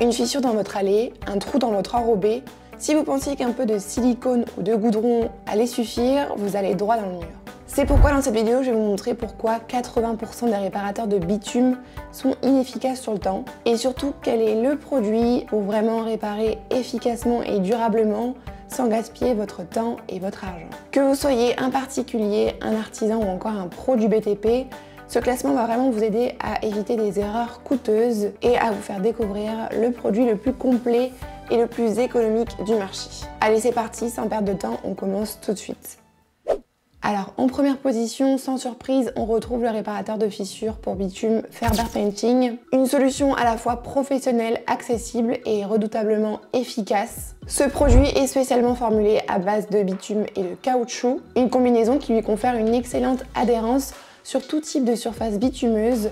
Une fissure dans votre allée, un trou dans votre enrobé, si vous pensiez qu'un peu de silicone ou de goudron allait suffire, vous allez droit dans le mur. C'est pourquoi dans cette vidéo, je vais vous montrer pourquoi 80% des réparateurs de bitume sont inefficaces sur le temps et surtout quel est le produit pour vraiment réparer efficacement et durablement sans gaspiller votre temps et votre argent. Que vous soyez un particulier, un artisan ou encore un pro du BTP, ce classement va vraiment vous aider à éviter des erreurs coûteuses et à vous faire découvrir le produit le plus complet et le plus économique du marché. Allez, c'est parti, sans perdre de temps, on commence tout de suite. Alors, en première position, sans surprise, on retrouve le réparateur de fissures pour bitume Ferber Painting. Une solution à la fois professionnelle, accessible et redoutablement efficace. Ce produit est spécialement formulé à base de bitume et de caoutchouc, une combinaison qui lui confère une excellente adhérence sur tout type de surface bitumeuse,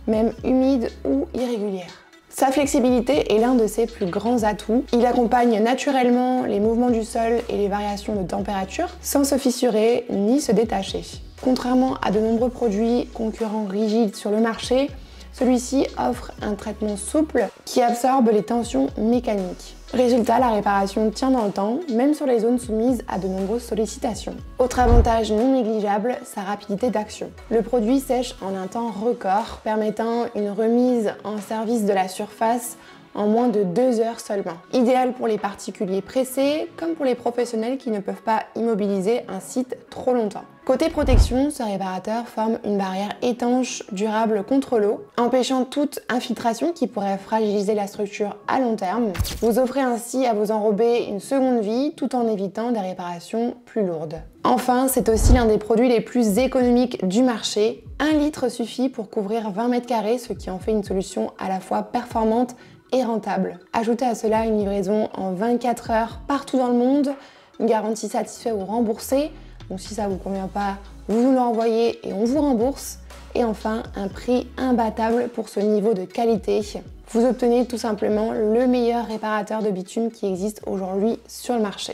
même humide ou irrégulière. Sa flexibilité est l'un de ses plus grands atouts. Il accompagne naturellement les mouvements du sol et les variations de température sans se fissurer ni se détacher. Contrairement à de nombreux produits concurrents rigides sur le marché, celui-ci offre un traitement souple qui absorbe les tensions mécaniques. Résultat, la réparation tient dans le temps, même sur les zones soumises à de nombreuses sollicitations. Autre avantage non négligeable, sa rapidité d'action. Le produit sèche en un temps record, permettant une remise en service de la surface en moins de 2 heures seulement. Idéal pour les particuliers pressés, comme pour les professionnels qui ne peuvent pas immobiliser un site trop longtemps. Côté protection, ce réparateur forme une barrière étanche, durable contre l'eau, empêchant toute infiltration qui pourrait fragiliser la structure à long terme. Vous offrez ainsi à vos enrobés une seconde vie, tout en évitant des réparations plus lourdes. Enfin, c'est aussi l'un des produits les plus économiques du marché. 1 litre suffit pour couvrir 20 mètres carrés, ce qui en fait une solution à la fois performante et rentable. Ajoutez à cela une livraison en 24 heures partout dans le monde, une garantie satisfait ou remboursée. Donc si ça ne vous convient pas, vous nous l'envoyez et on vous rembourse. Et enfin, un prix imbattable pour ce niveau de qualité. Vous obtenez tout simplement le meilleur réparateur de bitume qui existe aujourd'hui sur le marché.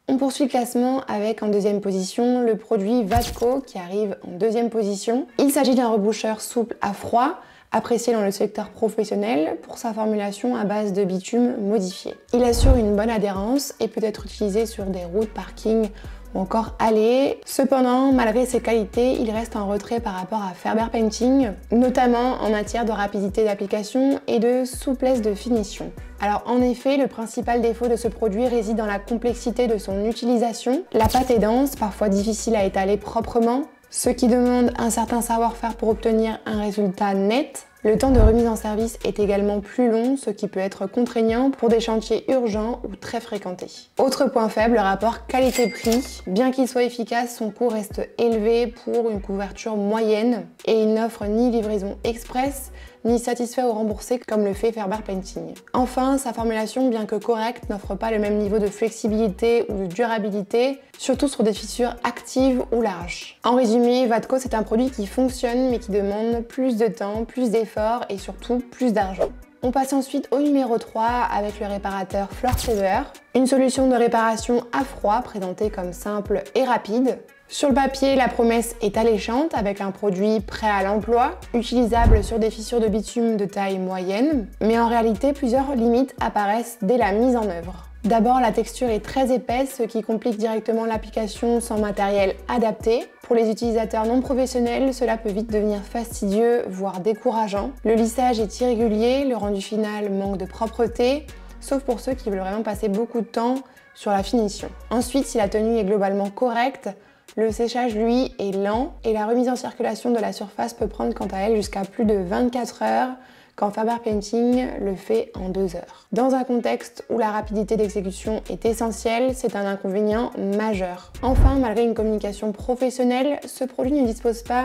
On poursuit le classement avec en deuxième position le produit Watco qui arrive en deuxième position. Il s'agit d'un reboucheur souple à froid, apprécié dans le secteur professionnel pour sa formulation à base de bitume modifié. Il assure une bonne adhérence et peut être utilisé sur des routes, parkings ou encore allées. Cependant, malgré ses qualités, il reste en retrait par rapport à Ferber Painting, notamment en matière de rapidité d'application et de souplesse de finition. Alors en effet, le principal défaut de ce produit réside dans la complexité de son utilisation. La pâte est dense, parfois difficile à étaler proprement, ce qui demande un certain savoir-faire pour obtenir un résultat net. Le temps de remise en service est également plus long, ce qui peut être contraignant pour des chantiers urgents ou très fréquentés. Autre point faible, le rapport qualité-prix. Bien qu'il soit efficace, son coût reste élevé pour une couverture moyenne et il n'offre ni livraison express, ni satisfait ou remboursé comme le fait Ferber Painting. Enfin, sa formulation, bien que correcte, n'offre pas le même niveau de flexibilité ou de durabilité, surtout sur des fissures actives ou larges. En résumé, Watco c'est un produit qui fonctionne mais qui demande plus de temps, plus d'efforts et surtout plus d'argent. On passe ensuite au numéro 3 avec le réparateur Floorsaver, une solution de réparation à froid présentée comme simple et rapide. Sur le papier, la promesse est alléchante avec un produit prêt à l'emploi, utilisable sur des fissures de bitume de taille moyenne, mais en réalité, plusieurs limites apparaissent dès la mise en œuvre. D'abord, la texture est très épaisse, ce qui complique directement l'application sans matériel adapté. Pour les utilisateurs non professionnels, cela peut vite devenir fastidieux, voire décourageant. Le lissage est irrégulier, le rendu final manque de propreté, sauf pour ceux qui veulent vraiment passer beaucoup de temps sur la finition. Ensuite, si la tenue est globalement correcte, le séchage, lui, est lent et la remise en circulation de la surface peut prendre quant à elle jusqu'à plus de 24 heures quand Ferber Painting le fait en 2 heures. Dans un contexte où la rapidité d'exécution est essentielle, c'est un inconvénient majeur. Enfin, malgré une communication professionnelle, ce produit ne dispose pas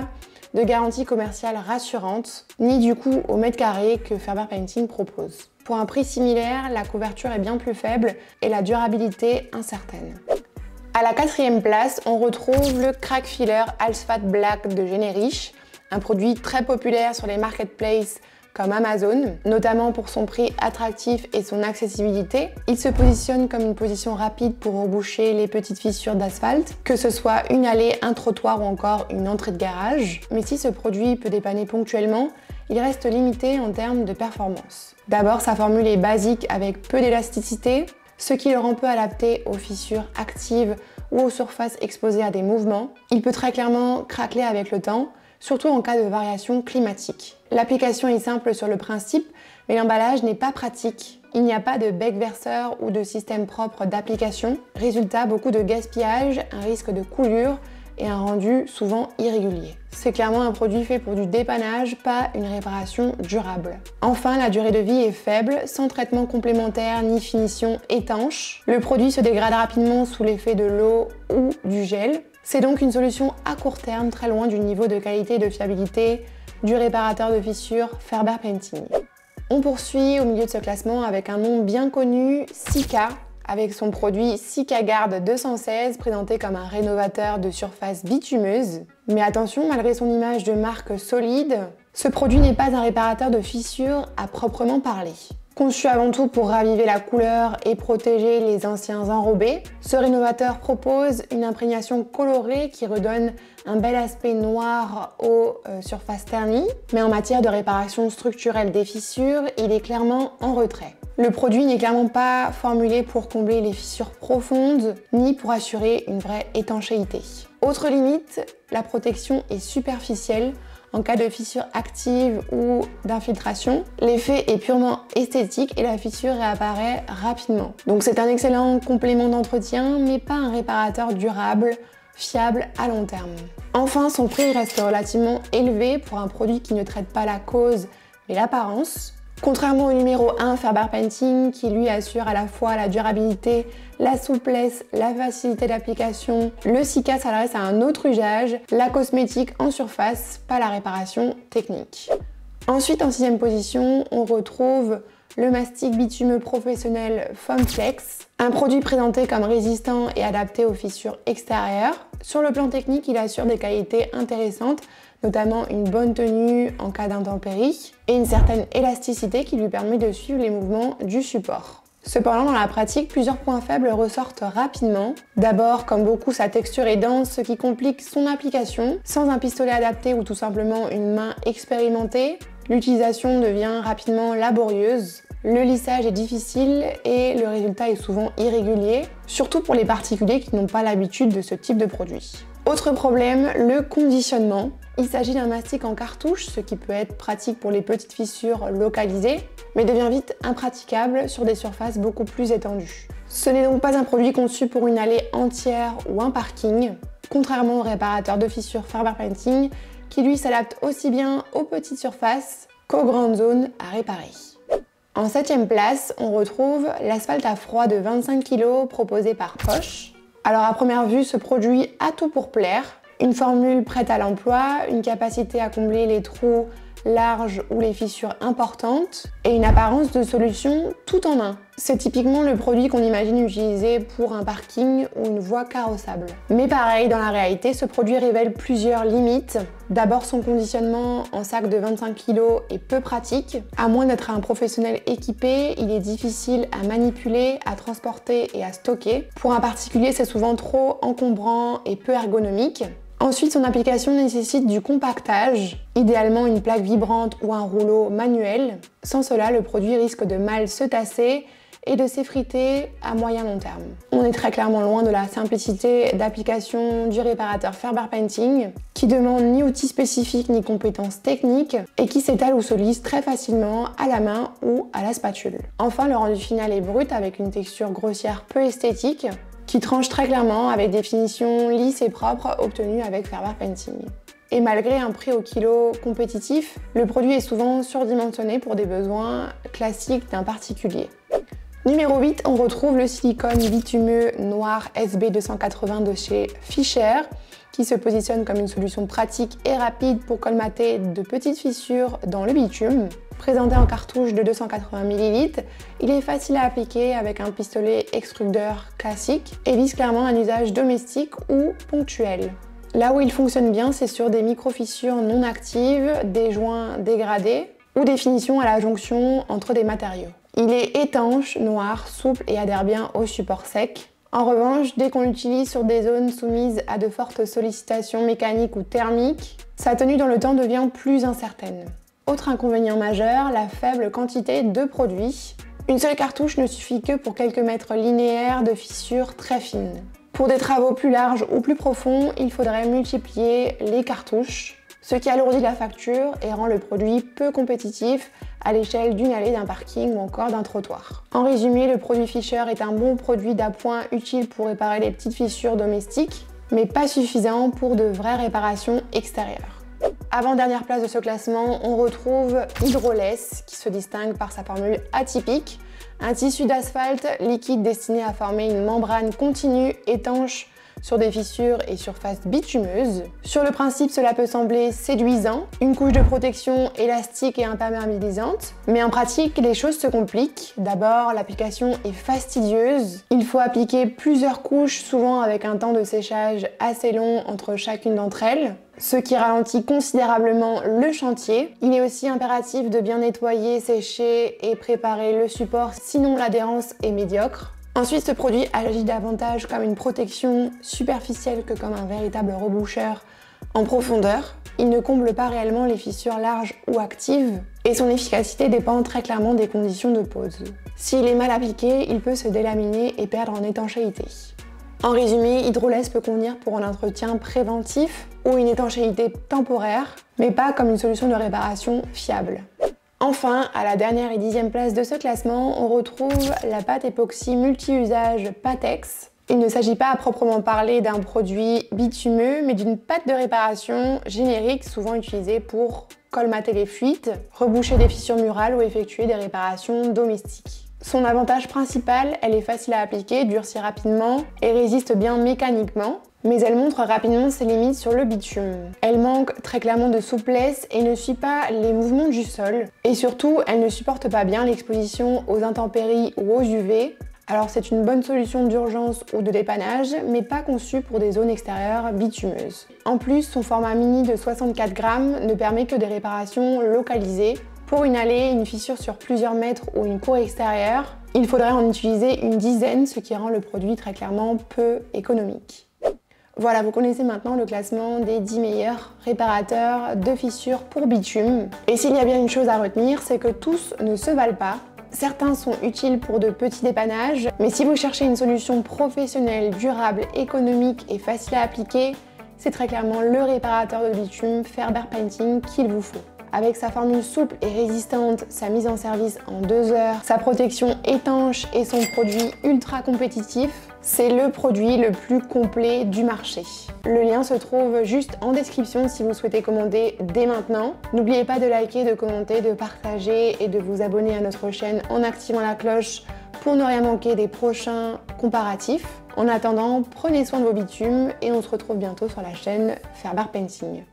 de garantie commerciale rassurante, ni du coût au mètre carré que Ferber Painting propose. Pour un prix similaire, la couverture est bien plus faible et la durabilité incertaine. À la 4e place, on retrouve le Crack Filler Alsfat Black de Generich, un produit très populaire sur les marketplaces comme Amazon, notamment pour son prix attractif et son accessibilité. Il se positionne comme une position rapide pour reboucher les petites fissures d'asphalte, que ce soit une allée, un trottoir ou encore une entrée de garage. Mais si ce produit peut dépanner ponctuellement, il reste limité en termes de performance. D'abord, sa formule est basique avec peu d'élasticité, ce qui le rend peu adapté aux fissures actives ou aux surfaces exposées à des mouvements. Il peut très clairement craqueler avec le temps, surtout en cas de variation climatique. L'application est simple sur le principe, mais l'emballage n'est pas pratique. Il n'y a pas de bec verseur ou de système propre d'application. Résultat, beaucoup de gaspillage, un risque de coulure et un rendu souvent irrégulier. C'est clairement un produit fait pour du dépannage, pas une réparation durable. Enfin, la durée de vie est faible, sans traitement complémentaire ni finition étanche. Le produit se dégrade rapidement sous l'effet de l'eau ou du gel. C'est donc une solution à court terme, très loin du niveau de qualité et de fiabilité du réparateur de fissures Ferber Painting. On poursuit au milieu de ce classement avec un nom bien connu, Sika, avec son produit SikaGuard 216 présenté comme un rénovateur de surface bitumeuse. Mais attention, malgré son image de marque solide, ce produit n'est pas un réparateur de fissures à proprement parler. Conçu avant tout pour raviver la couleur et protéger les anciens enrobés, ce rénovateur propose une imprégnation colorée qui redonne un bel aspect noir aux surfaces ternies, mais en matière de réparation structurelle des fissures, il est clairement en retrait. Le produit n'est clairement pas formulé pour combler les fissures profondes, ni pour assurer une vraie étanchéité. Autre limite, la protection est superficielle. En cas de fissure active ou d'infiltration, l'effet est purement esthétique et la fissure réapparaît rapidement. Donc c'est un excellent complément d'entretien, mais pas un réparateur durable, fiable à long terme. Enfin, son prix reste relativement élevé pour un produit qui ne traite pas la cause, mais l'apparence. Contrairement au numéro 1 Ferber Painting qui lui assure à la fois la durabilité, la souplesse, la facilité d'application, le Sika s'adresse à un autre usage, la cosmétique en surface, pas la réparation technique. Ensuite, en 6e position, on retrouve le mastic bitumeux professionnel Foamflex, un produit présenté comme résistant et adapté aux fissures extérieures. Sur le plan technique, il assure des qualités intéressantes, notamment une bonne tenue en cas d'intempéries et une certaine élasticité qui lui permet de suivre les mouvements du support. Cependant, dans la pratique, plusieurs points faibles ressortent rapidement. D'abord, comme beaucoup, sa texture est dense, ce qui complique son application. Sans un pistolet adapté ou tout simplement une main expérimentée, l'utilisation devient rapidement laborieuse. Le lissage est difficile et le résultat est souvent irrégulier, surtout pour les particuliers qui n'ont pas l'habitude de ce type de produit. Autre problème, le conditionnement. Il s'agit d'un mastic en cartouche, ce qui peut être pratique pour les petites fissures localisées, mais devient vite impraticable sur des surfaces beaucoup plus étendues. Ce n'est donc pas un produit conçu pour une allée entière ou un parking, contrairement au réparateur de fissures Ferber Painting, qui lui s'adapte aussi bien aux petites surfaces qu'aux grandes zones à réparer. En 7e place, on retrouve l'asphalte à froid de 25 kg proposé par Porsche. Alors à première vue, ce produit a tout pour plaire. Une formule prête à l'emploi, une capacité à combler les trous larges ou les fissures importantes et une apparence de solution tout en un. C'est typiquement le produit qu'on imagine utiliser pour un parking ou une voie carrossable. Mais pareil, dans la réalité, ce produit révèle plusieurs limites. D'abord, son conditionnement en sac de 25 kg est peu pratique. À moins d'être un professionnel équipé, il est difficile à manipuler, à transporter et à stocker. Pour un particulier, c'est souvent trop encombrant et peu ergonomique. Ensuite, son application nécessite du compactage, idéalement une plaque vibrante ou un rouleau manuel. Sans cela, le produit risque de mal se tasser et de s'effriter à moyen long terme. On est très clairement loin de la simplicité d'application du réparateur Ferber Painting, qui demande ni outils spécifiques ni compétences techniques et qui s'étale ou se lisse très facilement à la main ou à la spatule. Enfin, le rendu final est brut avec une texture grossière peu esthétique, qui tranche très clairement avec des finitions lisses et propres obtenues avec Ferber Painting. Et malgré un prix au kilo compétitif, le produit est souvent surdimensionné pour des besoins classiques d'un particulier. Numéro 8, on retrouve le silicone bitumeux noir SB280 de chez Fischer, qui se positionne comme une solution pratique et rapide pour colmater de petites fissures dans le bitume. Présenté en cartouche de 280 ml, il est facile à appliquer avec un pistolet extrudeur classique et vise clairement un usage domestique ou ponctuel. Là où il fonctionne bien, c'est sur des micro-fissures non actives, des joints dégradés ou des finitions à la jonction entre des matériaux. Il est étanche, noir, souple et adhère bien au support sec. En revanche, dès qu'on l'utilise sur des zones soumises à de fortes sollicitations mécaniques ou thermiques, sa tenue dans le temps devient plus incertaine. Autre inconvénient majeur, la faible quantité de produits. Une seule cartouche ne suffit que pour quelques mètres linéaires de fissures très fines. Pour des travaux plus larges ou plus profonds, il faudrait multiplier les cartouches, ce qui alourdit la facture et rend le produit peu compétitif à l'échelle d'une allée, d'un parking ou encore d'un trottoir. En résumé, le produit Fisher est un bon produit d'appoint utile pour réparer les petites fissures domestiques, mais pas suffisant pour de vraies réparations extérieures. Avant-dernière place de ce classement, on retrouve Hydroless qui se distingue par sa formule atypique, un tissu d'asphalte liquide destiné à former une membrane continue étanche sur des fissures et surfaces bitumeuses. Sur le principe, cela peut sembler séduisant, une couche de protection élastique et imperméabilisante, mais en pratique, les choses se compliquent. D'abord, l'application est fastidieuse. Il faut appliquer plusieurs couches, souvent avec un temps de séchage assez long entre chacune d'entre elles, ce qui ralentit considérablement le chantier. Il est aussi impératif de bien nettoyer, sécher et préparer le support, sinon l'adhérence est médiocre. Ensuite, ce produit agit davantage comme une protection superficielle que comme un véritable reboucheur en profondeur. Il ne comble pas réellement les fissures larges ou actives et son efficacité dépend très clairement des conditions de pose. S'il est mal appliqué, il peut se délaminer et perdre en étanchéité. En résumé, Hydroless peut convenir pour un entretien préventif ou une étanchéité temporaire, mais pas comme une solution de réparation fiable. Enfin, à la dernière et 10e place de ce classement, on retrouve la pâte époxy multi-usage Patex. Il ne s'agit pas à proprement parler d'un produit bitumeux, mais d'une pâte de réparation générique souvent utilisée pour colmater les fuites, reboucher des fissures murales ou effectuer des réparations domestiques. Son avantage principal, elle est facile à appliquer, durcit rapidement et résiste bien mécaniquement, mais elle montre rapidement ses limites sur le bitume. Elle manque très clairement de souplesse et ne suit pas les mouvements du sol. Et surtout, elle ne supporte pas bien l'exposition aux intempéries ou aux UV. Alors c'est une bonne solution d'urgence ou de dépannage, mais pas conçue pour des zones extérieures bitumeuses. En plus, son format mini de 64 grammes ne permet que des réparations localisées. Pour une allée, une fissure sur plusieurs mètres ou une cour extérieure, il faudrait en utiliser une dizaine, ce qui rend le produit très clairement peu économique. Voilà, vous connaissez maintenant le classement des 10 meilleurs réparateurs de fissures pour bitume. Et s'il y a bien une chose à retenir, c'est que tous ne se valent pas. Certains sont utiles pour de petits dépannages, mais si vous cherchez une solution professionnelle, durable, économique et facile à appliquer, c'est très clairement le réparateur de bitume Ferber Painting qu'il vous faut. Avec sa formule souple et résistante, sa mise en service en 2 heures, sa protection étanche et son produit ultra compétitif, c'est le produit le plus complet du marché. Le lien se trouve juste en description si vous souhaitez commander dès maintenant. N'oubliez pas de liker, de commenter, de partager et de vous abonner à notre chaîne en activant la cloche pour ne rien manquer des prochains comparatifs. En attendant, prenez soin de vos bitumes et on se retrouve bientôt sur la chaîne Ferber Painting.